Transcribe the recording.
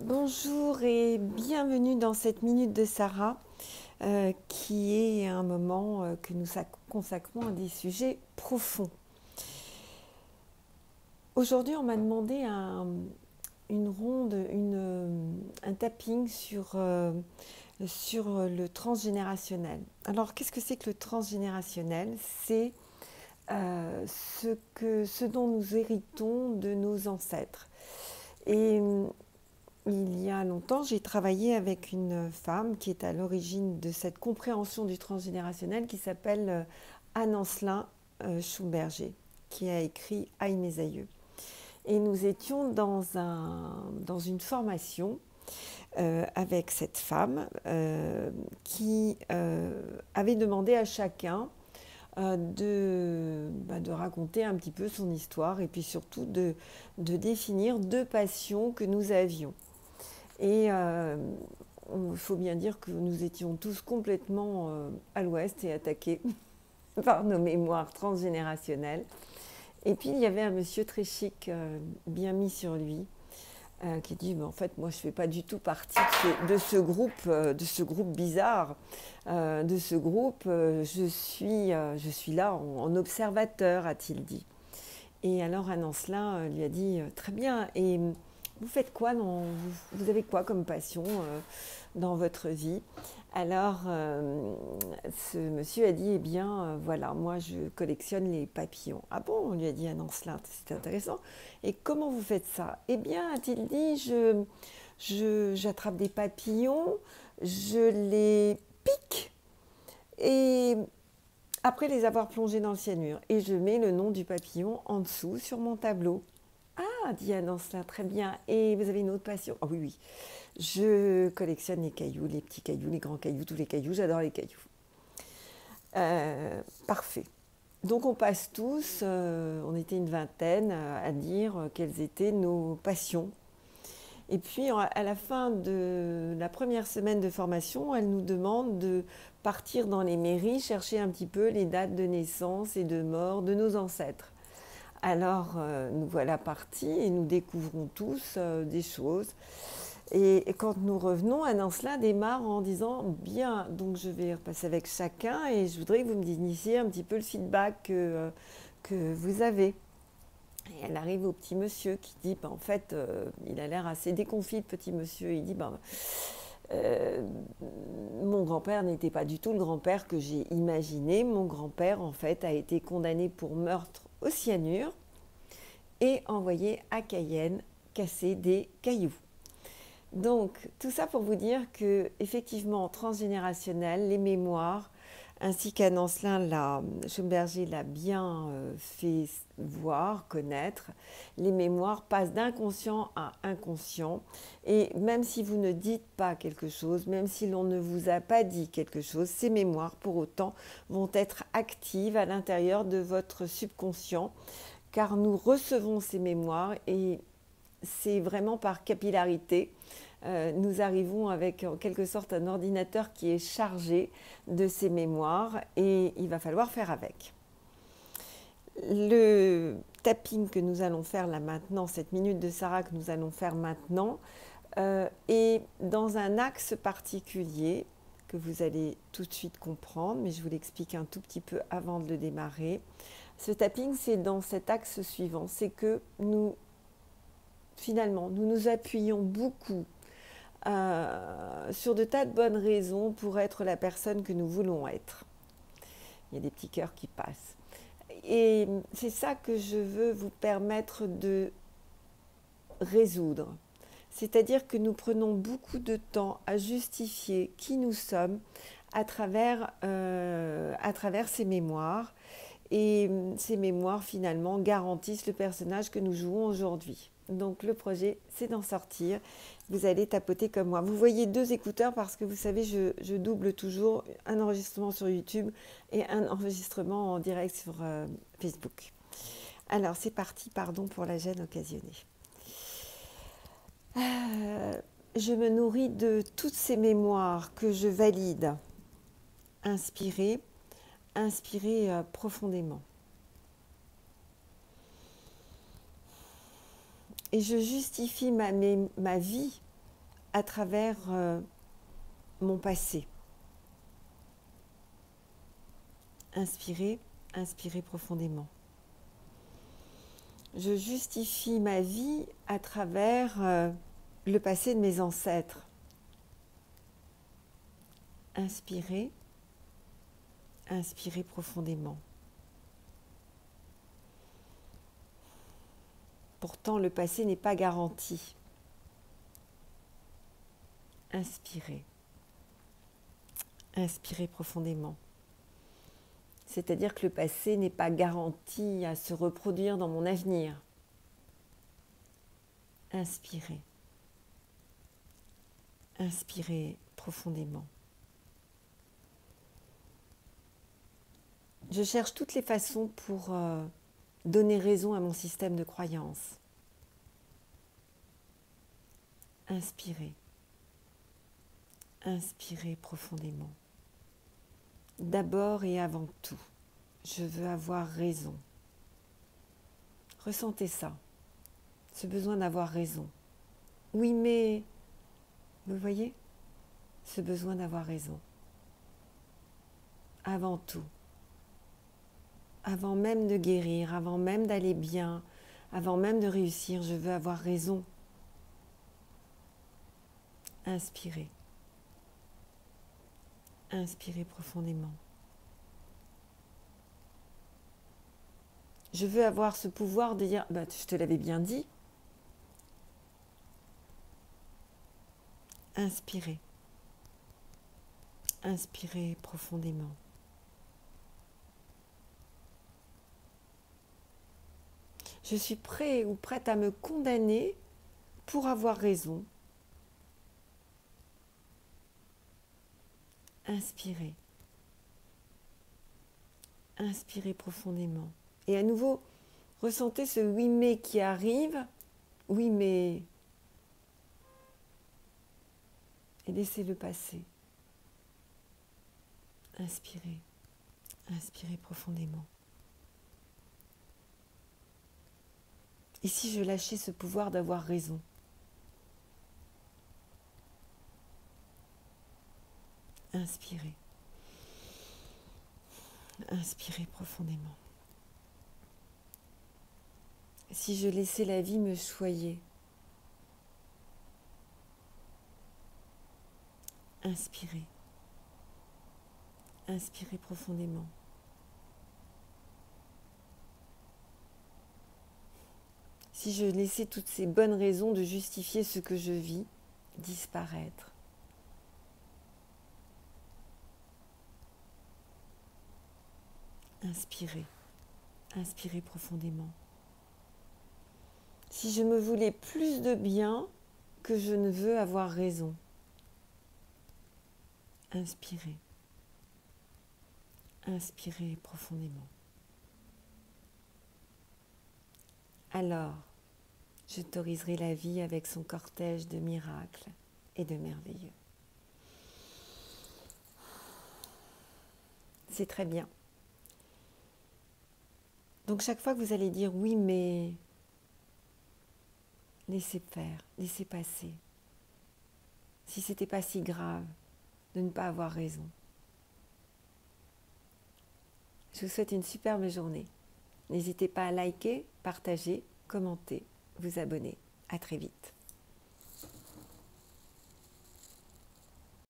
Bonjour et bienvenue dans cette Minute de Sarah, qui est un moment que nous consacrons à des sujets profonds. Aujourd'hui, on m'a demandé une ronde, un tapping sur le transgénérationnel. Alors, qu'est-ce que c'est que le transgénérationnel? C'est ce dont nous héritons de nos ancêtres. Et il y a longtemps, j'ai travaillé avec une femme qui est à l'origine de cette compréhension du transgénérationnel qui s'appelle Anne-Ancelin Schumberger, qui a écrit Aïe mes aïeux. Et nous étions dans une formation avec cette femme qui avait demandé à chacun de raconter un petit peu son histoire et puis surtout de définir deux passions que nous avions. Et il faut bien dire que nous étions tous complètement à l'ouest et attaqués par nos mémoires transgénérationnelles. Et puis il y avait un monsieur très chic, bien mis sur lui, qui dit en fait moi je ne fais pas du tout partie de ce groupe bizarre, de ce groupe, je suis là en observateur, a-t-il dit. Et alors Anne-Ancelin lui a dit très bien, et vous faites quoi vous avez quoi comme passion dans votre vie? Alors ce monsieur a dit, eh bien voilà, moi je collectionne les papillons. Ah bon, on lui a dit Anne-Ancelin, c'est intéressant. Et comment vous faites ça? Eh bien, a-t-il dit, j'attrape des papillons, je les pique et après les avoir plongés dans le cyanure, et je mets le nom du papillon en dessous sur mon tableau. Ah, dit Anne-Ancelin, très bien. Et vous avez une autre passion? Ah oui, oui. Je collectionne les cailloux, les petits cailloux, les grands cailloux, tous les cailloux. J'adore les cailloux. Parfait. Donc on passe tous, on était une vingtaine, à dire quelles étaient nos passions. Et puis à la fin de la première semaine de formation, elle nous demande de partir dans les mairies, chercher un petit peu les dates de naissance et de mort de nos ancêtres. Alors nous voilà partis et nous découvrons tous des choses. Et quand nous revenons, Anne-Ancelin démarre en disant « Bien, donc je vais repasser avec chacun et je voudrais que vous me disiez un petit peu le feedback que vous avez. » Et elle arrive au petit monsieur qui dit en fait, il a l'air assez déconfit, le petit monsieur. Il dit mon grand-père n'était pas du tout le grand-père que j'ai imaginé. Mon grand-père, en fait, a été condamné pour meurtre au cyanure et envoyé à Cayenne casser des cailloux. Donc, tout ça pour vous dire que, effectivement, transgénérationnel, les mémoires, ainsi qu'Anne-Ancelin Schumberger l'a bien fait voir, connaître, les mémoires passent d'inconscient à inconscient. Et même si vous ne dites pas quelque chose, même si l'on ne vous a pas dit quelque chose, ces mémoires, pour autant, vont être actives à l'intérieur de votre subconscient, car nous recevons ces mémoires et c'est vraiment par capillarité. Nous arrivons avec en quelque sorte un ordinateur qui est chargé de ces mémoires et il va falloir faire avec. Le tapping que nous allons faire là maintenant, cette minute de Sarah que nous allons faire maintenant, est dans un axe particulier que vous allez tout de suite comprendre, mais je vous l'explique un tout petit peu avant de le démarrer. Ce tapping, c'est dans cet axe suivant, c'est que finalement, nous nous appuyons beaucoup sur de tas de bonnes raisons pour être la personne que nous voulons être. Il y a des petits cœurs qui passent. Et c'est ça que je veux vous permettre de résoudre. C'est-à-dire que nous prenons beaucoup de temps à justifier qui nous sommes à travers ces mémoires. Et ces mémoires, finalement, garantissent le personnage que nous jouons aujourd'hui. Donc le projet, c'est d'en sortir. Vous allez tapoter comme moi. Vous voyez deux écouteurs parce que vous savez, je double toujours un enregistrement sur YouTube et un enregistrement en direct sur Facebook. Alors c'est parti, pardon pour la gêne occasionnée. Je me nourris de toutes ces mémoires que je valide. Inspirez profondément. Et je justifie ma vie à travers mon passé. Inspirez, inspirez profondément. Je justifie ma vie à travers le passé de mes ancêtres. Inspirez, inspirez profondément. Pourtant, le passé n'est pas garanti. Inspirez. Inspirez profondément. C'est-à-dire que le passé n'est pas garanti à se reproduire dans mon avenir. Inspirez. Inspirez profondément. Je cherche toutes les façons pour donner raison à mon système de croyance. Inspirez. Inspirez profondément. D'abord et avant tout, je veux avoir raison. Ressentez ça, ce besoin d'avoir raison. Oui, mais, vous voyez, ce besoin d'avoir raison. Avant tout, avant même de guérir, avant même d'aller bien, avant même de réussir, je veux avoir raison. Inspirez. Inspirez profondément. Je veux avoir ce pouvoir de dire, je te l'avais bien dit. Inspirez. Inspirez profondément. Je suis prêt ou prête à me condamner pour avoir raison. Inspirez. Inspirez profondément. Et à nouveau, ressentez ce oui mais qui arrive. Oui mais. Et laissez-le passer. Inspirez. Inspirez profondément. Et si je lâchais ce pouvoir d'avoir raison? Inspirez. Inspirez profondément. Si je laissais la vie me choyer? Inspirez. Inspirez profondément. Si je laissais toutes ces bonnes raisons de justifier ce que je vis disparaître? Inspirez. Inspirez profondément. Si je me voulais plus de bien que je ne veux avoir raison? Inspirez. Inspirez profondément. Alors, j'autoriserai la vie avec son cortège de miracles et de merveilleux. C'est très bien. Donc chaque fois que vous allez dire oui mais, laissez faire, laissez passer. Si ce n'était pas si grave de ne pas avoir raison. Je vous souhaite une superbe journée. N'hésitez pas à liker, partager, commenter, vous abonner. À très vite.